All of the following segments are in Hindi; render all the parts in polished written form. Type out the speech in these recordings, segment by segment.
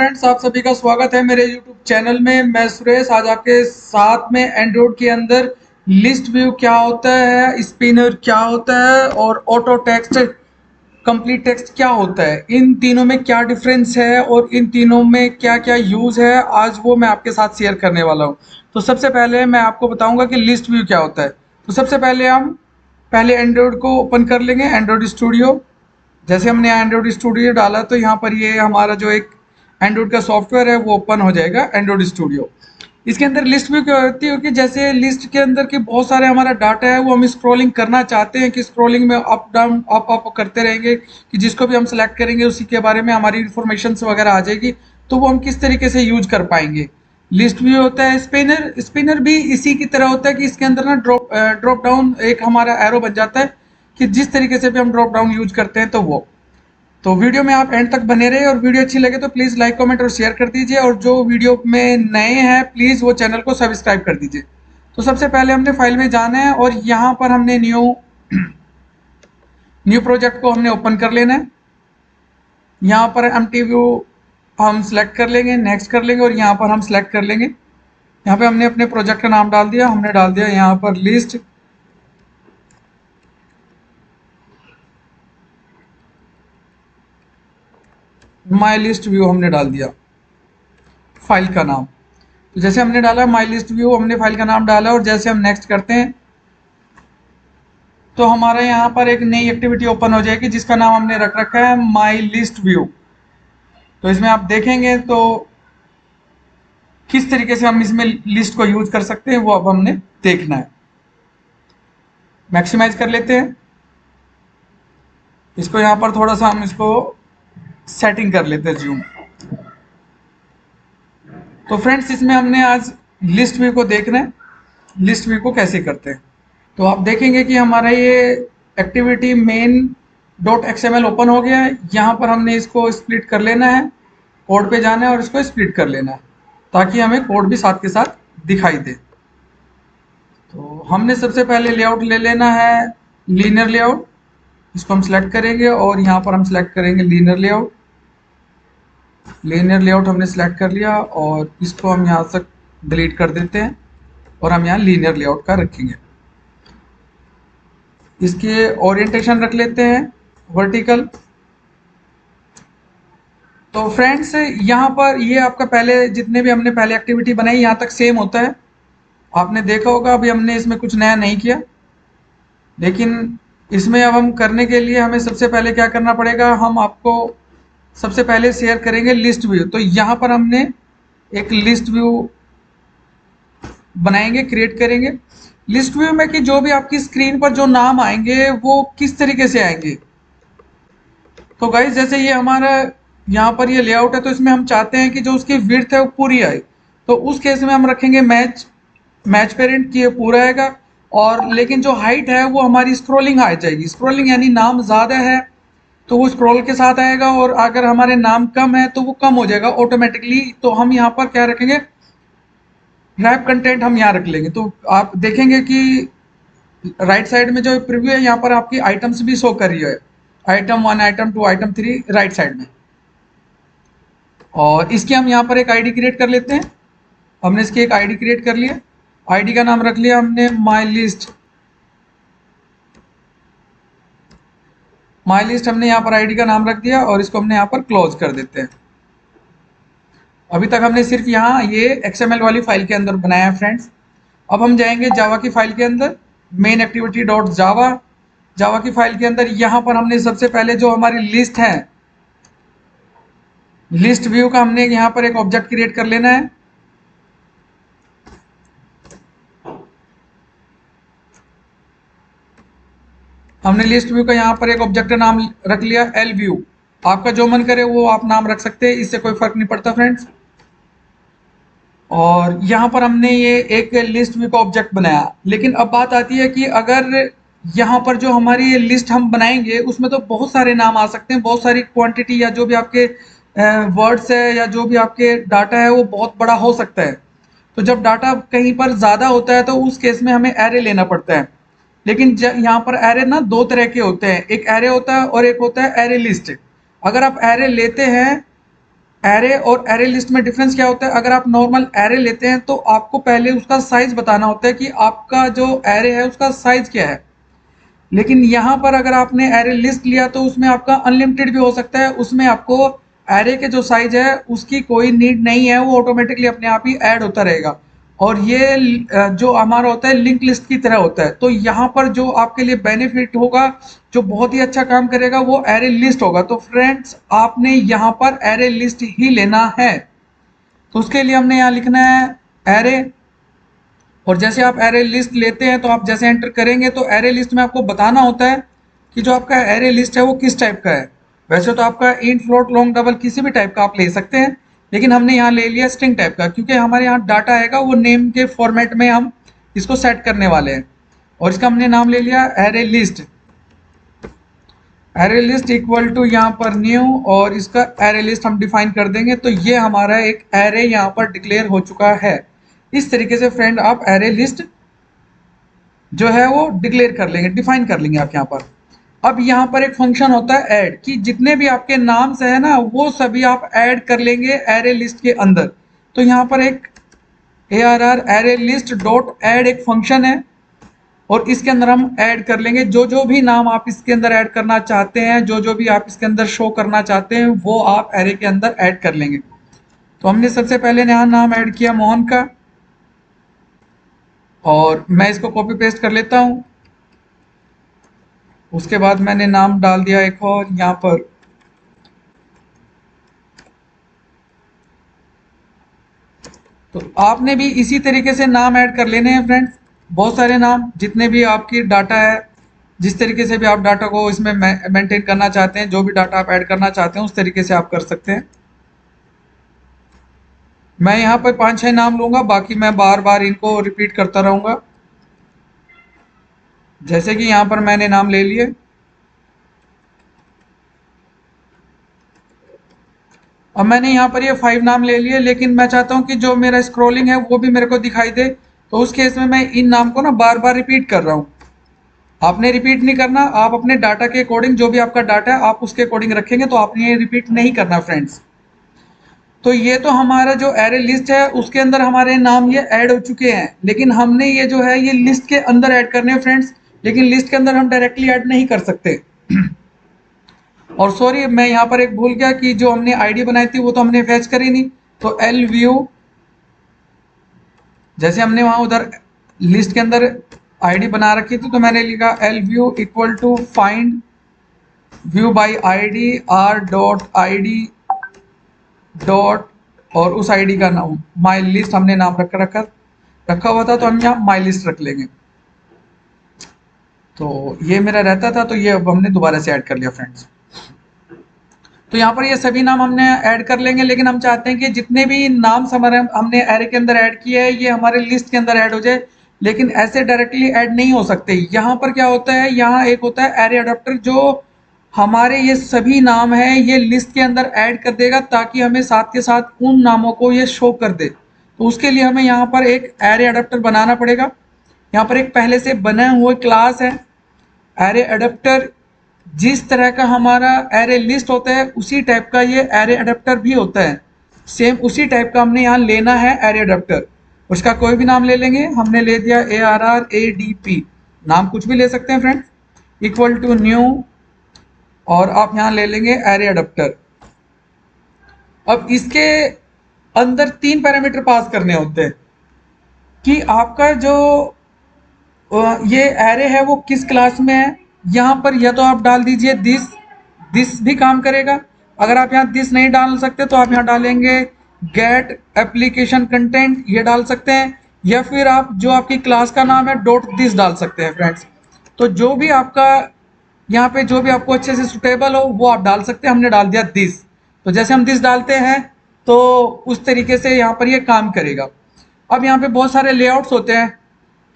फ्रेंड्स, आप सभी का स्वागत है मेरे YouTube चैनल में। मैं सुरेश आज आपके साथ में एंड्रॉइड के अंदर लिस्ट व्यू क्या होता है, स्पिनर क्या होता है और ऑटो टेक्स्ट, कंप्लीट टेक्स्ट क्या होता है, इन तीनों में क्या डिफरेंस है और इन तीनों में क्या क्या यूज है, आज वो मैं आपके साथ शेयर करने वाला हूँ। तो सबसे पहले मैं आपको बताऊंगा कि लिस्ट व्यू क्या होता है। तो सबसे पहले हम एंड्रॉइड को ओपन कर लेंगे, एंड्रॉइड स्टूडियो। जैसे हमने एंड्रॉइड स्टूडियो डाला तो यहाँ पर ये हमारा जो एक एंड्रॉइड का सॉफ्टवेयर है वो ओपन हो जाएगा, एंड्रॉइड स्टूडियो। इसके अंदर लिस्ट भी क्या होती है कि जैसे लिस्ट के अंदर के बहुत सारे हमारा डाटा है वो हम स्क्रॉलिंग करना चाहते हैं कि स्क्रॉलिंग में अप डाउन अप अप करते रहेंगे, कि जिसको भी हम सेलेक्ट करेंगे उसी के बारे में हमारी इन्फॉर्मेशन वगैरह आ जाएगी। तो वो हम किस तरीके से यूज कर पाएंगे। लिस्ट भी होता है स्पिनर, स्पिनर भी इसी की तरह होता है कि इसके अंदर ना ड्रॉप डाउन एक हमारा एरो बन जाता है कि जिस तरीके से भी हम ड्रॉप डाउन यूज करते हैं। तो वीडियो में आप एंड तक बने रहे, और वीडियो अच्छी लगे तो प्लीज़ लाइक कमेंट और शेयर कर दीजिए, और जो वीडियो में नए हैं प्लीज़ वो चैनल को सब्सक्राइब कर दीजिए। तो सबसे पहले हमने फाइल में जाना है और यहाँ पर हमने न्यू प्रोजेक्ट को हमने ओपन कर लेना है। यहाँ पर एम्प्टी व्यू हम सेलेक्ट कर लेंगे, नेक्स्ट कर लेंगे और यहाँ पर हम सेलेक्ट कर लेंगे। यहाँ पे हमने अपने प्रोजेक्ट का नाम डाल दिया, हमने डाल दिया यहाँ पर लिस्ट माई लिस्ट व्यू, हमने डाल दिया फाइल का नाम। तो जैसे हमने डाला माई लिस्ट व्यू, हमने फाइल का नाम डाला और जैसे हम नेक्स्ट करते हैं तो हमारा यहाँ पर एक नई एक्टिविटी ओपन हो जाएगी जिसका नाम हमने रख रखा है माई लिस्ट व्यू। तो इसमें आप देखेंगे तो किस तरीके से हम इसमें लिस्ट को यूज कर सकते हैं वो अब हमने देखना है। मैक्सिमाइज कर लेते हैं इसको, यहाँ पर थोड़ा सा हम इसको सेटिंग कर लेते हैं जूम। तो फ्रेंड्स, इसमें हमने आज लिस्ट व्यू को देखना है, लिस्ट व्यू को कैसे करते हैं। तो आप देखेंगे कि हमारा ये activity main dot XML open हो गया है। यहाँ पर हमने इसको स्प्लिट कर लेना है, कोड पे जाना है और इसको स्प्लिट कर लेना है ताकि हमें कोड भी साथ के साथ दिखाई दे। तो हमने सबसे पहले लेआउट ले लेना है, लीनियर लेआउट। इसको हम सिलेक्ट करेंगे और यहाँ पर हम सिलेक्ट करेंगे लीनियर लेआउट। लीनियर लेआउट हमने सिलेक्ट कर लिया और इसको हम यहाँ से डिलीट कर देते हैं और हम यहाँ लीनियर लेआउट का रखेंगे। इसके ओरिएंटेशन रख लेते हैं वर्टिकल। तो फ्रेंड्स, यहाँ पर ये आपका पहले जितने भी हमने पहले एक्टिविटी बनाई यहाँ तक सेम होता है। आपने देखा होगा अभी हमने इसमें कुछ नया नहीं किया, लेकिन इसमें अब हम करने के लिए हमें सबसे पहले क्या करना पड़ेगा, हम आपको सबसे पहले शेयर करेंगे लिस्ट व्यू। तो यहाँ पर हमने एक लिस्ट व्यू बनाएंगे, क्रिएट करेंगे। लिस्ट व्यू में कि जो भी आपकी स्क्रीन पर जो नाम आएंगे वो किस तरीके से आएंगे। तो गाइस, जैसे ये हमारा यहाँ पर ये लेआउट है तो इसमें हम चाहते हैं कि जो उसकी विड्थ है वो पूरी आए। तो उस केस में हम रखेंगे मैच पेरेंट की ये पूरा आएगा, और लेकिन जो हाइट है वो हमारी स्क्रॉलिंग आ जाएगी। स्क्रॉलिंग यानी नाम ज़्यादा है तो वो स्क्रॉल के साथ आएगा, और अगर हमारे नाम कम है तो वो कम हो जाएगा ऑटोमेटिकली। तो हम यहाँ पर क्या रखेंगे, रैप कंटेंट हम यहाँ रख लेंगे। तो आप देखेंगे कि राइट साइड में जो प्रीव्यू है यहाँ पर आपकी आइटम्स भी शो कर रही है, item 1, item 2, item 3 right side में। और इसकी हम यहाँ पर एक आईडी क्रिएट कर लेते हैं। हमने इसकी एक आईडी क्रिएट कर लिया, आईडी का नाम रख लिया हमने माई लिस्ट। हमने यहाँ पर आईडी का नाम रख दिया और इसको हमने यहाँ पर क्लोज कर देते हैं। अभी तक हमने सिर्फ यहाँ ये XML वाली फाइल के अंदर बनाया है फ्रेंड्स। अब हम जाएंगे जावा की फाइल के अंदर, मेन एक्टिविटी डॉट जावा। जावा की फाइल के अंदर यहाँ पर हमने सबसे पहले जो हमारी लिस्ट है, लिस्ट व्यू का हमने यहाँ पर एक ऑब्जेक्ट क्रिएट कर लेना है। हमने लिस्ट व्यू का यहाँ पर एक ऑब्जेक्ट नाम रख लिया एल व्यू। आपका जो मन करे वो आप नाम रख सकते हैं, इससे कोई फर्क नहीं पड़ता फ्रेंड्स। और यहाँ पर हमने ये एक लिस्ट व्यू का ऑब्जेक्ट बनाया, लेकिन अब बात आती है कि अगर यहाँ पर जो हमारी ये लिस्ट हम बनाएंगे उसमें तो बहुत सारे नाम आ सकते हैं, बहुत सारी क्वांटिटी या जो भी आपके वर्ड्स है या जो भी आपके डाटा है वो बहुत बड़ा हो सकता है। तो जब डाटा कहीं पर ज़्यादा होता है तो उस केस में हमें एरे लेना पड़ता है। लेकिन यहाँ पर एरे ना दो तरह के होते हैं, एक एरे होता है और एक होता है एरे लिस्ट। अगर आप एरे लेते हैं एरे और एरे लिस्ट में डिफरेंस क्या होता है? अगर आप नॉर्मल एरे लेते हैं तो आपको पहले उसका साइज बताना होता है कि आपका जो एरे है उसका साइज क्या है। लेकिन यहाँ पर अगर आपने एरे लिस्ट लिया तो उसमें आपका अनलिमिटेड भी हो सकता है, उसमें आपको एरे के जो साइज है उसकी कोई नीड नहीं है, वो ऑटोमेटिकली अपने आप ही ऐड होता रहेगा। और ये जो हमारा होता है लिंक लिस्ट की तरह होता है। तो यहाँ पर जो आपके लिए बेनिफिट होगा, जो बहुत ही अच्छा काम करेगा, वो एरे लिस्ट होगा। तो फ्रेंड्स आपने यहाँ पर एरे लिस्ट ही लेना है। तो उसके लिए हमने यहाँ लिखना है एरे। और जैसे आप एरे लिस्ट लेते हैं तो आप जैसे एंटर करेंगे तो एरे लिस्ट में आपको बताना होता है कि जो आपका एरे लिस्ट है वो किस टाइप का है। वैसे तो आपका इंट फ्लोट लॉन्ग डबल किसी भी टाइप का आप ले सकते हैं, लेकिन हमने यहाँ ले लिया स्ट्रिंग टाइप का, क्योंकि हमारे यहाँ डाटा आएगा वो नेम के फॉर्मेट में हम इसको सेट करने वाले हैं। और इसका हमने नाम ले लिया array list. Array list equal to यहाँ पर न्यू, और इसका एरे लिस्ट हम डिफाइन कर देंगे। तो ये हमारा एक एरे यहाँ पर डिक्लेयर हो चुका है। इस तरीके से फ्रेंड आप एरे लिस्ट जो है वो डिक्लेयर कर लेंगे, डिफाइन कर लेंगे आप यहाँ पर। अब यहाँ पर एक फंक्शन होता है ऐड, कि जितने भी आपके नाम से है ना वो सभी आप ऐड कर लेंगे एरे लिस्ट के अंदर। तो यहाँ पर एक ARR array list dot add एक फंक्शन है, और इसके अंदर हम ऐड कर लेंगे जो जो भी नाम आप इसके अंदर ऐड करना चाहते हैं, जो जो भी आप इसके अंदर शो करना चाहते हैं वो आप एरे के अंदर ऐड कर लेंगे। तो हमने सबसे पहले यहाँ नाम ऐड किया मोहन का, और मैं इसको कॉपी पेस्ट कर लेता हूँ। उसके बाद मैंने नाम डाल दिया एक और यहाँ पर, तो आपने भी इसी तरीके से नाम ऐड कर लेने हैं फ्रेंड्स। बहुत सारे नाम, जितने भी आपकी डाटा है, जिस तरीके से भी आप डाटा को इसमें मेंटेन करना चाहते हैं, जो भी डाटा आप ऐड करना चाहते हैं उस तरीके से आप कर सकते हैं। मैं यहाँ पर 5-6 नाम लूँगा, बाकी मैं बार बार इनको रिपीट करता रहूँगा। जैसे कि यहाँ पर मैंने नाम ले लिए। अब मैंने यहाँ पर ये 5 नाम ले लिए, लेकिन मैं चाहता हूँ कि जो मेरा स्क्रॉलिंग है वो भी मेरे को दिखाई दे। तो उस केस में मैं इन नाम को ना बार बार रिपीट कर रहा हूँ। आपने रिपीट नहीं करना, आप अपने डाटा के अकॉर्डिंग, जो भी आपका डाटा है आप उसके अकॉर्डिंग रखेंगे, तो आपने ये रिपीट नहीं करना फ्रेंड्स। तो ये तो हमारा जो एरे लिस्ट है उसके अंदर हमारे नाम ये ऐड हो चुके हैं, लेकिन हमने ये जो है ये लिस्ट के अंदर ऐड करने हैं फ्रेंड्स। लेकिन लिस्ट के अंदर हम डायरेक्टली ऐड नहीं कर सकते। और सॉरी, मैं यहाँ पर एक भूल गया कि जो हमने आईडी बनाई थी वो तो हमने फैच करी नहीं। तो एल व्यू, जैसे हमने वहाँ उधर लिस्ट के अंदर आईडी बना रखी थी, तो मैंने लिखा L view equal to find view by ID R dot ID dot, और उस आईडी का नाम माई लिस्ट हमने नाम रखा हुआ था, तो हम यहाँ माई लिस्ट रख लेंगे। तो ये मेरा रहता था, तो ये अब हमने दोबारा से ऐड कर लिया फ्रेंड्स। तो यहाँ पर ये सभी नाम हमने ऐड कर लेंगे, लेकिन हम चाहते हैं कि जितने भी नाम हमने एरे के अंदर ऐड किए हैं ये हमारे लिस्ट के अंदर ऐड हो जाए। लेकिन ऐसे डायरेक्टली ऐड नहीं हो सकते। यहाँ पर क्या होता है, यहाँ एक होता है एरे अडेप्टर, जो हमारे ये सभी नाम हैं ये लिस्ट के अंदर ऐड कर देगा, ताकि हमें साथ के साथ उन नामों को ये शो कर दे। तो उसके लिए हमें यहाँ पर एक एरे अडेप्टर बनाना पड़ेगा। यहाँ पर एक पहले से बना हुआ क्लास है एरे अडेप्टर। जिस तरह का हमारा एरे लिस्ट होता है उसी टाइप का ये एरे अडेप्टर भी होता है। सेम उसी टाइप का हमने यहाँ लेना है एरे अडेप्टर। उसका कोई भी नाम ले लेंगे, हमने ले दिया ARR ADP, नाम कुछ भी ले सकते हैं फ्रेंड्स, इक्वल टू न्यू, और आप यहाँ ले लेंगे एरे अडेप्टर। अब इसके अंदर 3 पैरामीटर पास करने होते हैं कि आपका जो ये एरे है वो किस क्लास में है। यहाँ पर या तो आप डाल दीजिए दिस भी काम करेगा। अगर आप यहाँ दिस नहीं डाल सकते तो आप यहाँ डालेंगे गेट एप्लीकेशन कंटेंट, ये डाल सकते हैं, या फिर आप जो आपकी क्लास का नाम है डॉट दिस डाल सकते हैं फ्रेंड्स। तो जो भी आपका यहाँ पे जो भी आपको अच्छे से सुटेबल हो वो आप डाल सकते हैं। हमने डाल दिया दिस। तो जैसे हम दिस डालते हैं तो उस तरीके से यहाँ पर ये काम करेगा। अब यहाँ पे बहुत सारे लेआउट्स होते हैं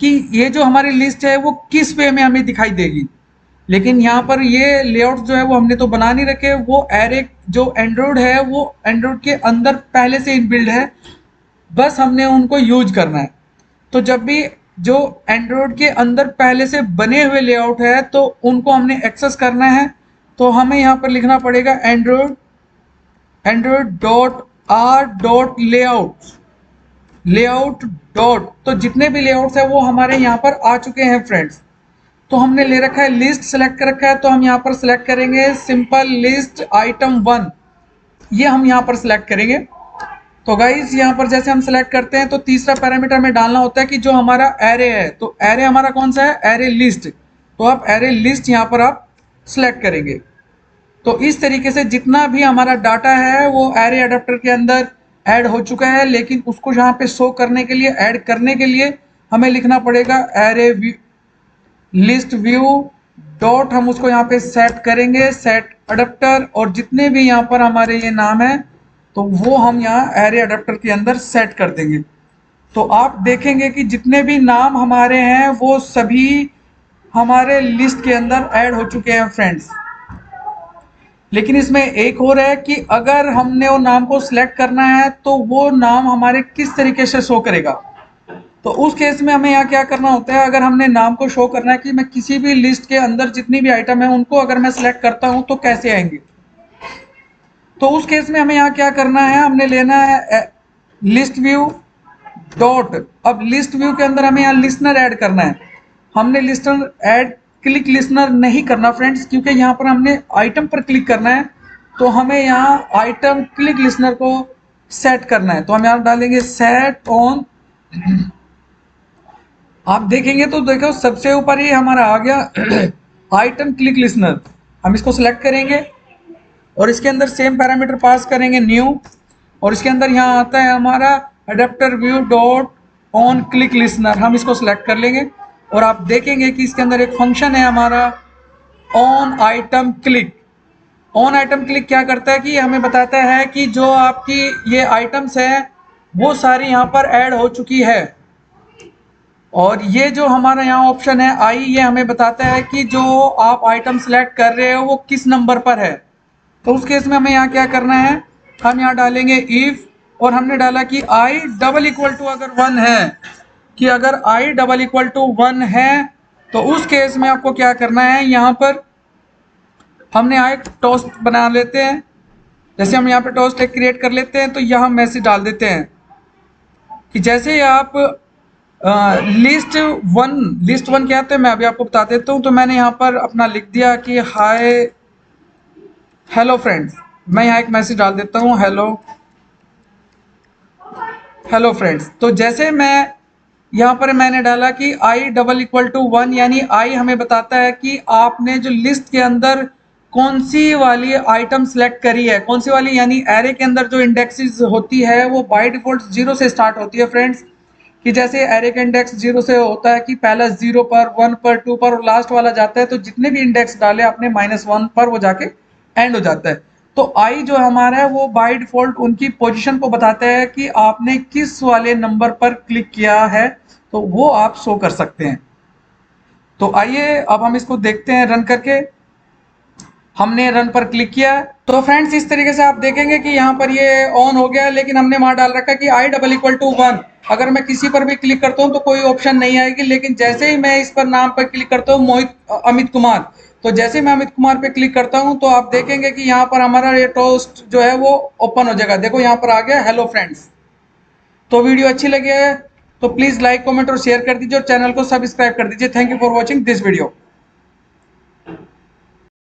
कि ये जो हमारी लिस्ट है वो किस वे में हमें दिखाई देगी, लेकिन यहाँ पर ये लेआउट जो है वो हमने तो बना नहीं रखे। वो एरे जो एंड्रॉयड है वो एंड्रॉयड के अंदर पहले से इनबिल्ड है, बस हमने उनको यूज करना है। तो जब भी जो एंड्रॉयड के अंदर पहले से बने हुए लेआउट है तो उनको हमने एक्सेस करना है, तो हमें यहाँ पर लिखना पड़ेगा एंड्रॉयड android.r.layout लेआउट डॉट, तो जितने भी लेआउट्स है वो हमारे यहाँ पर आ चुके हैं फ्रेंड्स। तो हमने ले रखा है लिस्ट, सेलेक्ट कर रखा है, तो हम यहाँ पर सेलेक्ट करेंगे सिंपल लिस्ट आइटम 1, ये हम यहाँ पर सेलेक्ट करेंगे। तो गाइज यहाँ पर जैसे हम सेलेक्ट करते हैं तो तीसरा पैरामीटर हमें डालना होता है कि जो हमारा एरे है, तो एरे हमारा कौन सा है, एरे लिस्ट। तो आप एरे लिस्ट यहाँ पर आप सेलेक्ट करेंगे। तो इस तरीके से जितना भी हमारा डाटा है वो एरे अडेप्टर के अंदर ऐड हो चुका है, लेकिन उसको यहाँ पे शो करने के लिए, ऐड करने के लिए हमें लिखना पड़ेगा एरे लिस्ट व्यू डॉट, हम उसको यहाँ पे सेट करेंगे, सेट अडेप्टर, और जितने भी यहाँ पर हमारे ये नाम है तो वो हम यहाँ एरे अडेप्टर के अंदर सेट कर देंगे। तो आप देखेंगे कि जितने भी नाम हमारे हैं वो सभी हमारे लिस्ट के अंदर ऐड हो चुके हैं फ्रेंड्स। लेकिन इसमें एक और है कि अगर हमने वो नाम को सिलेक्ट करना है तो वो नाम हमारे किस तरीके से शो करेगा। तो उस केस में हमें यहाँ क्या करना होता है, अगर हमने नाम को शो करना है कि मैं किसी भी लिस्ट के अंदर जितनी भी आइटम है उनको अगर मैं सिलेक्ट करता हूँ तो कैसे आएंगे। तो उस केस में हमें यहाँ क्या करना है, हमने लेना है लिस्ट व्यू डॉट, अब लिस्ट व्यू के अंदर हमें यहाँ लिस्नर ऐड करना है। हमने लिस्नर ऐड क्लिक लिस्नर नहीं करना फ्रेंड्स, क्योंकि यहाँ पर हमने आइटम पर क्लिक करना है, तो हमें यहाँ आइटम क्लिक लिस्नर को सेट करना है। तो हम यहाँ डालेंगे सेट ऑन, आप देखेंगे तो देखो सबसे ऊपर ही हमारा आ गया आइटम क्लिक लिस्नर। हम इसको सिलेक्ट करेंगे और इसके अंदर सेम पैरामीटर पास करेंगे न्यू, और इसके अंदर यहाँ आता है हमारा adapter view dot on click listener, हम इसको सिलेक्ट कर लेंगे और आप देखेंगे कि इसके अंदर एक फंक्शन है हमारा on item click. On item click क्या करता है कि हमें बताता है कि जो आपकी ये आइटम्स है वो सारी यहाँ पर ऐड हो चुकी है, और ये जो हमारा यहाँ ऑप्शन है आई, ये हमें बताता है कि जो आप आइटम सेलेक्ट कर रहे हो वो किस नंबर पर है। तो उस केस में हमें यहाँ क्या करना है, हम यहाँ डालेंगे इफ, और हमने डाला कि आई डबल इक्वल टू अगर 1 है, कि अगर आई डबल इक्वल टू 1 है तो उस केस में आपको क्या करना है, यहाँ पर हमने यहाँ एक टोस्ट बना लेते हैं। जैसे हम यहाँ पे टोस्ट एक क्रिएट कर लेते हैं तो यहाँ मैसेज डाल देते हैं कि जैसे आप लिस्ट वन क्या होता है मैं अभी आपको बता देता हूँ। तो मैंने यहाँ पर अपना लिख दिया कि हाय हेलो फ्रेंड्स, मैं यहाँ एक मैसेज डाल देता हूँ हेलो फ्रेंड्स। तो जैसे मैं यहाँ पर मैंने डाला कि आई डबल इक्वल टू 1, यानी आई हमें बताता है कि आपने जो लिस्ट के अंदर कौन सी वाली आइटम सेलेक्ट करी है, कौन सी वाली, यानी एरे के अंदर जो इंडेक्सेस होती है वो बाय डिफॉल्ट 0 से स्टार्ट होती है फ्रेंड्स। कि जैसे एरे का इंडेक्स 0 से होता है कि पहला 0 पर, 1 पर, 2 पर और लास्ट वाला जाता है, तो जितने भी इंडेक्स डाले आपने -1 पर वो जाके एंड हो जाता है। तो आई जो हमारा है वो बाय डिफॉल्ट उनकी पोजीशन को बताता है कि आपने किस वाले नंबर पर क्लिक किया है, तो वो आप शो कर सकते हैं। तो आइए अब हम इसको देखते हैं रन करके। हमने रन पर क्लिक किया। तो फ्रेंड्स इस तरीके से आप देखेंगे कि यहाँ पर ये ऑन हो गया, लेकिन हमने वहां डाल रखा कि आई डबल इक्वल टू 1। अगर मैं किसी पर भी क्लिक करता हूँ तो कोई ऑप्शन नहीं आएगी, लेकिन जैसे ही मैं इस पर नाम पर क्लिक करता हूँ अमित कुमार, तो जैसे मैं अमित कुमार पे क्लिक करता हूँ तो आप देखेंगे कि यहाँ पर हमारा ये टोस्ट जो है वो ओपन हो जाएगा। देखो यहाँ पर आ गया हेलो फ्रेंड्स। तो वीडियो अच्छी लगी है तो प्लीज लाइक, कमेंट और शेयर कर दीजिए और चैनल को सब्सक्राइब कर दीजिए। Thank you for watching this video.